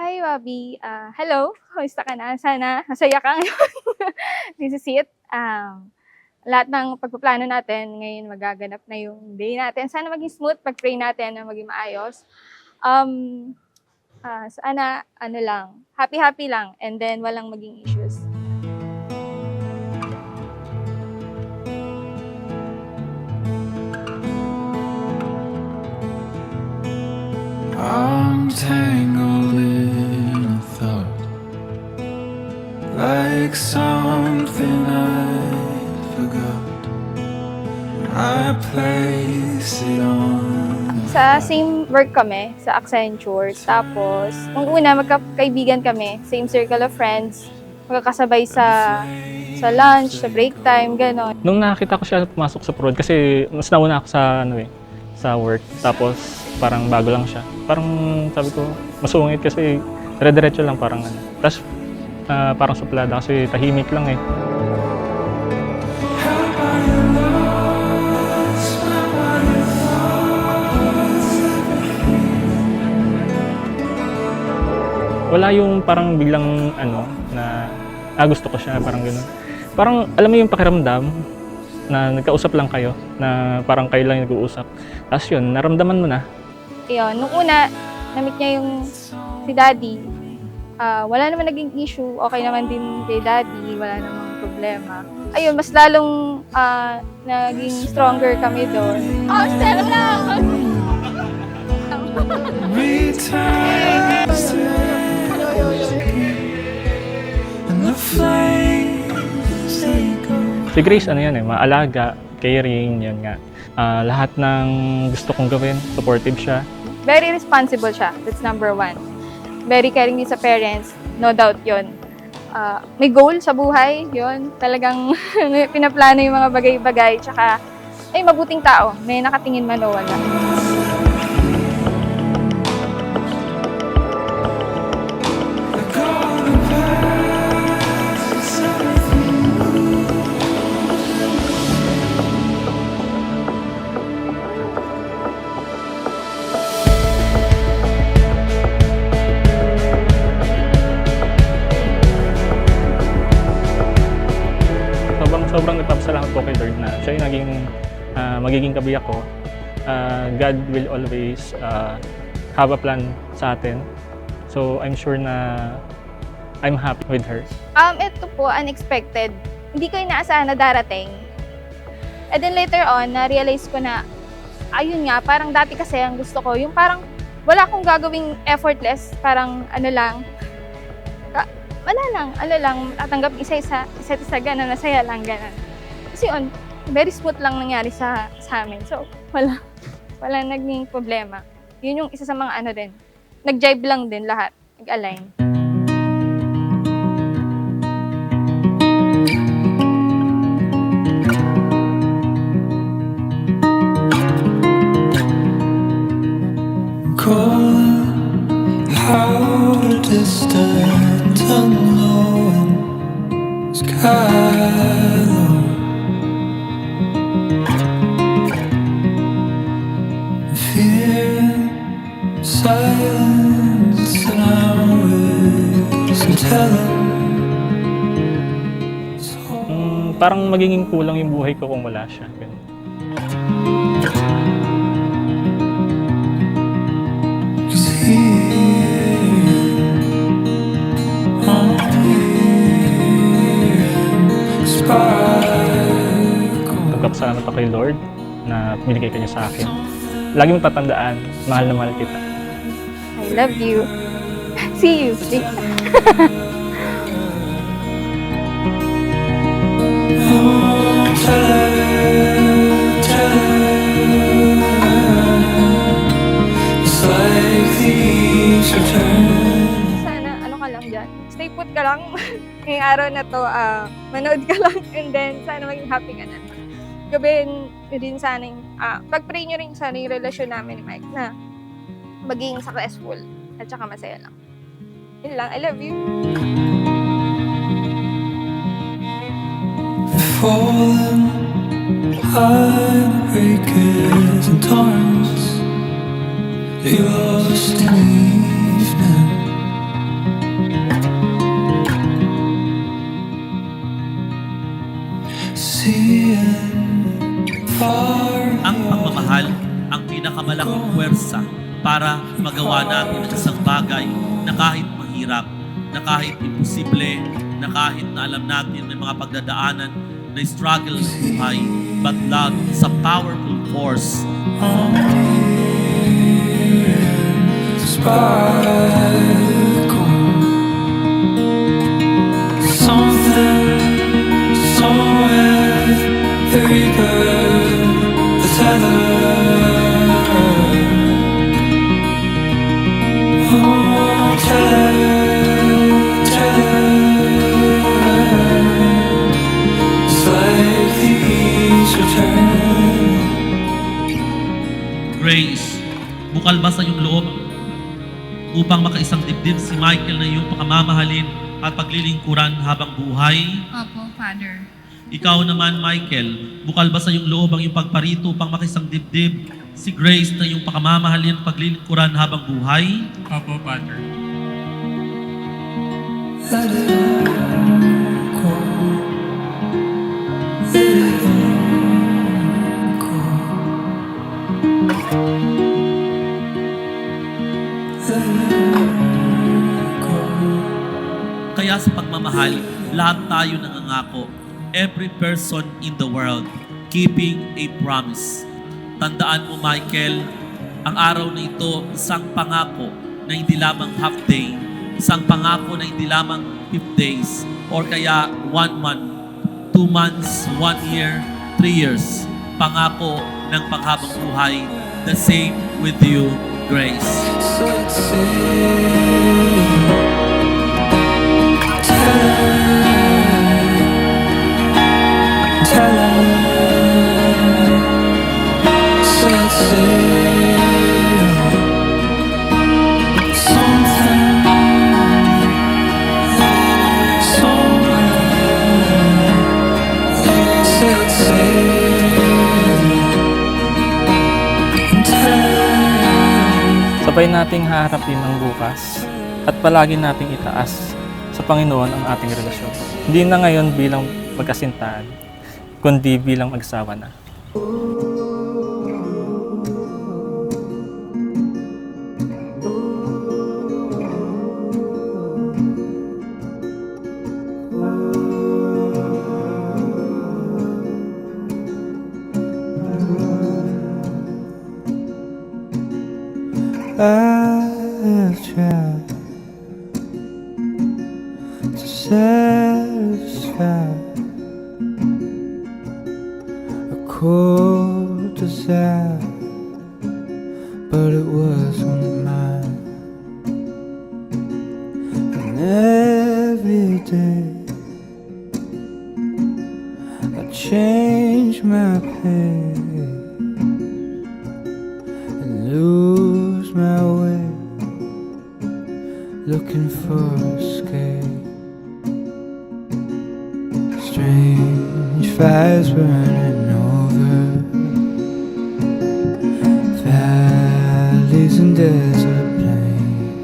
Hi, Bobby. Hello. Kamusta ka na? Sana masaya ka ngayon. This is it. Lahat ng pagpaplano natin ngayon magaganap na yung day natin. Sana maging smooth, pag-pray natin na maging maayos. Um, Sana, ano lang, happy-happy lang and then walang maging issues. I'm tangled in a thought, like something I forgot. I place it on. Sa same work kami, sa Accenture. Tapos, nung una, magkakaibigan kami, same circle of friends. Magkakasabay sa lunch, sa break time, gano'n. Nung nakita ko siya pumasok sa prod, kasi mas nauna ako sa sa work. Tapos parang bago lang siya. Parang sabi ko, masungit kasi dire-diretso lang parang ano. Tapos parang suplada kasi tahimik lang eh. Wala yung parang biglang ano na gusto ko siya, parang gano'n. Parang alam mo yung pakiramdam na nagkausap lang kayo, na parang kayo lang yung nag-uusap. Tapos yun, naramdaman mo na. Ayun, nung una, na-meet niya yung si Daddy. Wala naman naging issue, okay naman din kay Daddy, wala namang problema. Ayun, mas lalong naging stronger kami doon. Oh, Stella lang! Returns to and the flames they go. Si Grace, ano yan eh, maalaga, caring, yun nga. Lahat ng gusto kong gawin, supportive siya. Very responsible siya, that's number one. Very caring din sa parents, no doubt yun. May goal sa buhay, yun. Talagang pinaplano yung mga bagay-bagay, tsaka ay mabuting tao, may nakatingin man o wala. Sobrang nagpapasalamat ko kay Lord na siya yung magiging kabiyak ko. God will always have a plan sa atin. So I'm sure na I'm happy with her. Ito po, unexpected. Hindi ko inaasahan na darating. And then later on, na-realize ko na, ayun nga, parang dati kasi ang gusto ko, yung parang wala akong gagawing effortless, parang ano lang, wala lang, tatanggap isa't isa, gano'n, nasaya lang, gano'n. Kasi yun, very smooth lang nangyari sa amin. So, wala naging problema. Yun yung isa sa mga ano din. Nag-jive lang din lahat, nag-align. Calling how distant unknown sky. Fear, silence, and hours and telling. Parang magiging kulang yung buhay ko kung wala siya. Ganun. Nagpapasalamat ako kay Lord na binigay ka niya sa akin. Lagi mong tatandaan, mahal na mahal kita. I love you. See you. Sana, ano ka lang dyan. Stay put ka lang. Ngayong araw na to, manood ka lang. And then, sana maging happy ka na. Gabihin din sana yung, pag-pray nyo rin sana yung relasyon namin ni Mike na maging successful at saka masaya lang. Yun lang. I love you. Fallen heartbreakers and torrents, lost in the evening. para magawa natin ang isang bagay na kahit mahirap, na kahit imposible, na kahit na alam natin may mga pagdadaanan na struggle sa buhay, but love is a powerful force. Sparkle. Something, somewhere, the reaper, the tether. Oh, tether. It's like the east return. Grace, bukal ba sa iyong loob upang makaisang dibdib si Michael na iyong pakamamahalin at paglilingkuran habang buhay? Opo, Father. Ikaw naman, Michael, bukal ba sa iyong loob ang iyong pagparito upang makaisang dibdib si Grace na iyong pakamamahalin at paglilingkuran habang buhay? Opo, Father. Let it all go. Let it all go. Let it all go. Kaya sa pagmamahal, lahat tayo nangangako. Every person in the world keeping a promise. Tandaan mo, Michael, ang araw na ito, isang pangako na hindi lamang half day, isang pangako na hindi lamang 5 days, or kaya 1 month, 2 months, 1 year, 3 years. Pangako ng panghabang buhay. The same with you, Grace. So let's say, tell her. So let's say, something, somewhere. So let's say, tell her. Sabay nating haharapin ang bukas at palagi nating itaas sa Panginoon ang ating relasyon. Hindi na ngayon bilang magkasintahan, kundi bilang mag-asawa na. I've tried to satisfy a cold desire, but it wasn't mine. And every day I change my pace and lose my way, looking for escape. Strange fires burning over valleys and desert plains.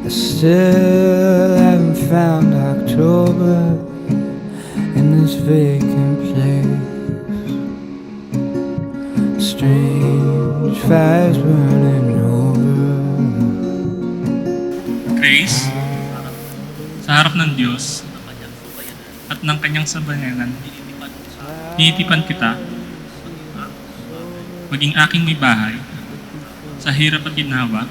I still haven't found October in this vacant place. Strange fires burning over. Grace, sa harap ng Diyos at ng kanyang sabayanan, tinitipan kita, maging aking may bahay, sa hirap at ginhawa,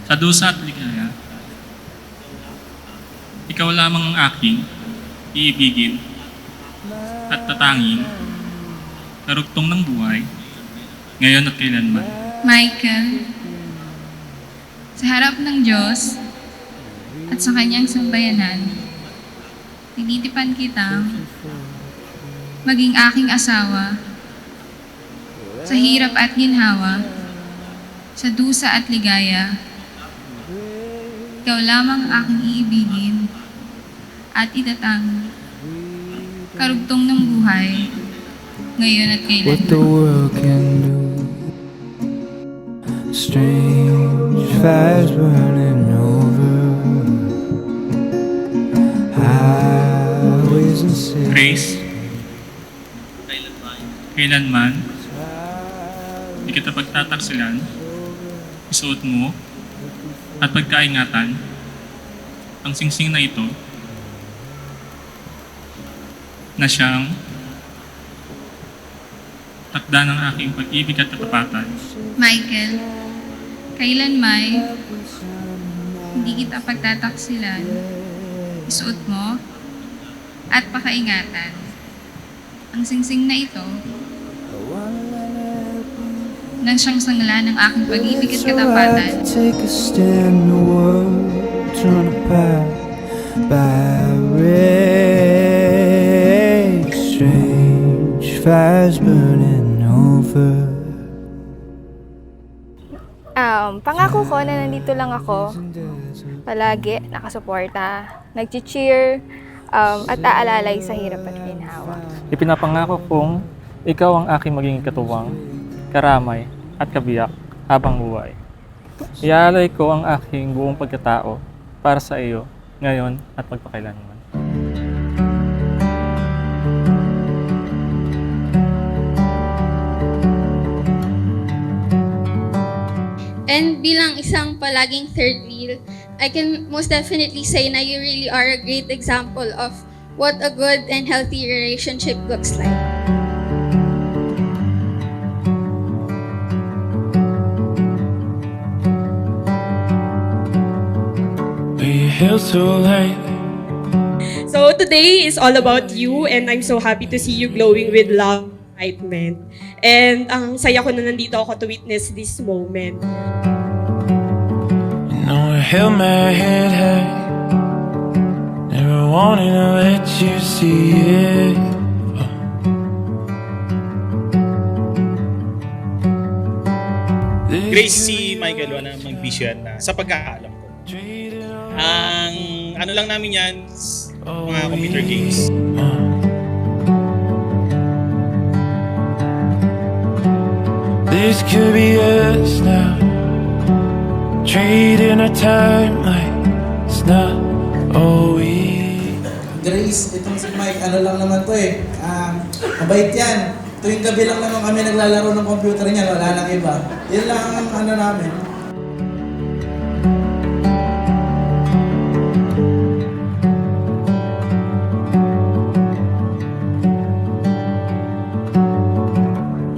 sa dusa at ligaya. Ikaw lamang ang aking iibigin at tatanging karugtong ng buhay, ngayon at kailanman. Michael, sa harap ng Diyos at sa kanyang sambayanan, tinitipan kita maging aking asawa sa hirap at ginhawa, sa dusa at ligaya. Ikaw lamang ang aking iibigin at itatang karugtong ng buhay, ngayon at What the kailanman. world can do. Strange fires burning over highways and cities. Grace, kailanman, kita pagtataksilan, isuot mo, at pagkaingatan, ang singsing na ito, na siyang takda ng aking pag-ibig at katapatan. Michael, kailanmay hindi kita pagtataksilan, isuot mo, at pakaingatan. Ang singsing na ito, nang siyang sangla ng aking pag-ibig at So I katapatan. take a stand, the world's on a path by race, strange fires burning over. Pangako ko na nandito lang ako palagi, nakasuporta, nag-cheer, at aalalay sa hirap at ginhawa. Ipinapangako kong ikaw ang aking maging katuwang, karamay at kabiyak habang buhay. Iaalay ko ang aking buong pagkatao para sa iyo ngayon at magpakailanman. And bilang isang palaging third wheel, I can most definitely say na you really are a great example of what a good and healthy relationship looks like. We held so late. So today is all about you and I'm so happy to see you glowing with love and excitement. And ang saya ko na nandito ako to witness this moment. You know, I held my head high, never wanted to let you see it. Grace, si Michael, wala namang bisyo yan na sa pagkakaalam ko. Ang ano lang namin yan, mga computer games. This could be us now, trading our time like it's not all we. Grace, itong si Mike, ano lang naman to eh. Mabait yan. Tuwing gabi lang naman kami naglalaro ng computer niya, wala nang iba. Yan lang ang ano namin.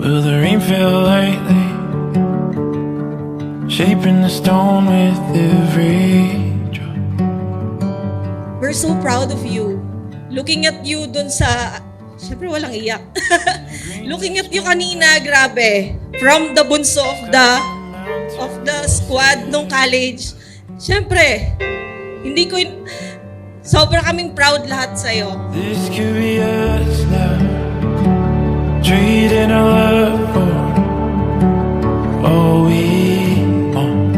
Will the rain fell lately, shaping the stone with every drop. We're so proud of you. Looking at you dun sa... Siyempre walang iyak. Looking at you kanina, grabe. From the bunso of the squad nung college. Siyempre, hindi ko... Sobra kaming proud lahat sa'yo. This could be us now, trading our love for all we want.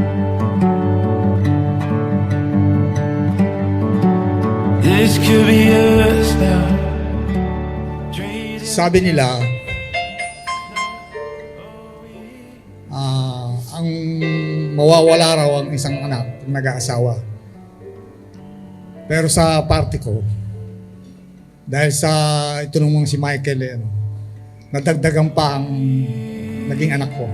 This could be us now. Sabi nila, ang mawawala raw ang isang anak pag nag-aasawa. Pero sa party ko, dahil sa itunong si Michael, nadagdagan pa ang naging anak ko.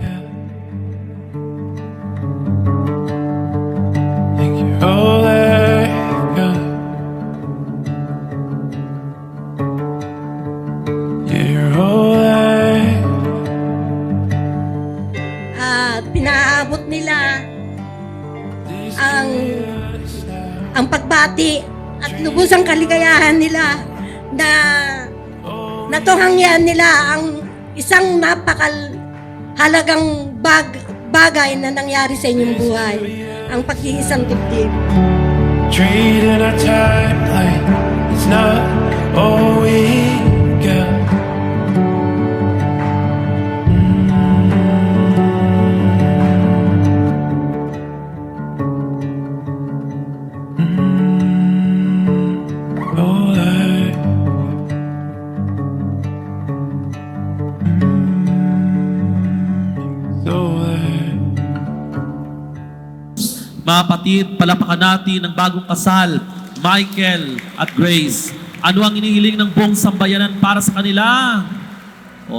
Think you're all I've got. Yeah, you're all I've Pinaabot nila ang pagbati at lubusang kaligayahan nila na natuhangyan nila ang isang napakahalagang bagay na nangyari sa inyong buhay, ang pag-iisang dibdib. trading our time like it's not all we got. All I Mga kapatid, palapakan natin ang bagong kasal, Michael at Grace. Ano ang inihiling ng buong sambayanan para sa kanila?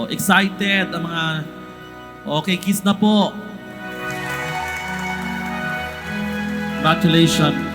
Excited ang mga Okay, kiss na po. Congratulations.